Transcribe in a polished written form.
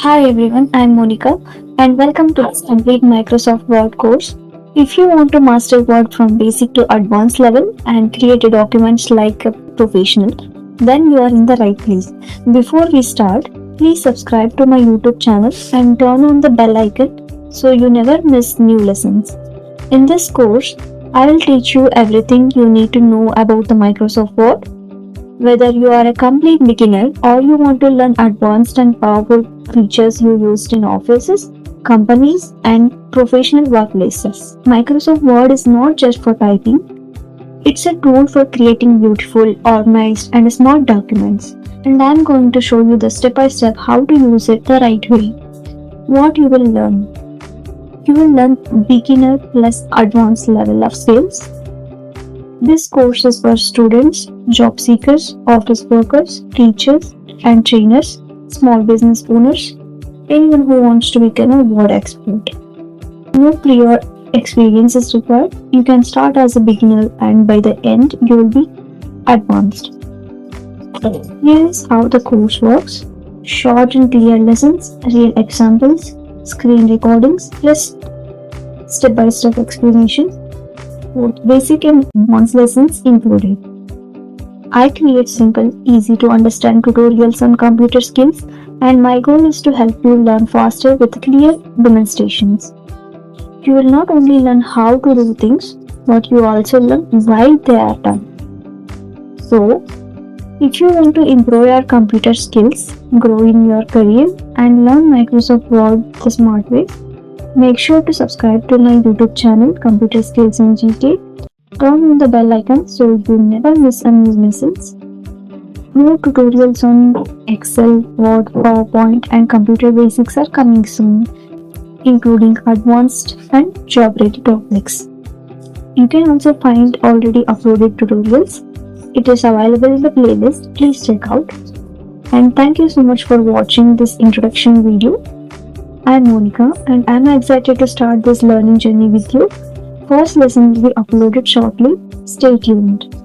Hi everyone, I'm Monika and welcome to this complete Microsoft Word course. If you want to master Word from basic to advanced level and create a documents like a professional, then you are in the right place. Before we start, please subscribe to my YouTube channel and turn on the bell icon so you never miss new lessons. In this course, I will teach you everything you need to know about the Microsoft Word. Whether you are a complete beginner or you want to learn advanced and powerful features you used in offices, companies, and professional workplaces, Microsoft Word is not just for typing, it's a tool for creating beautiful, organized, and smart documents. And I'm going to show you the step by step how to use it the right way. What you will learn. You will learn beginner plus advanced level of skills. This course is for students, job seekers, office workers, teachers and trainers, small business owners, anyone who wants to become a word expert. No prior experience is required. You can start as a beginner and by the end you will be advanced. Here is how the course works. Short and clear lessons, real examples, screen recordings, plus step-by-step explanation. Both basic and advanced lessons included. I create simple, easy to understand tutorials on computer skills, and my goal is to help you learn faster with clear demonstrations. You will not only learn how to do things, but you also learn why they are done. So, if you want to improve your computer skills, grow in your career, and learn Microsoft Word the smart way, make sure to subscribe to my YouTube channel Computer Skills in GK. Turn on the bell icon so you never miss a new lessons. More tutorials on Excel, Word, PowerPoint and computer basics are coming soon, including advanced and job-ready topics. You can also find already uploaded tutorials. It is available in the playlist. Please check out. And thank you so much for watching this introduction video. I'm Monika and I'm excited to start this learning journey with you. First lesson will be uploaded shortly. Stay tuned.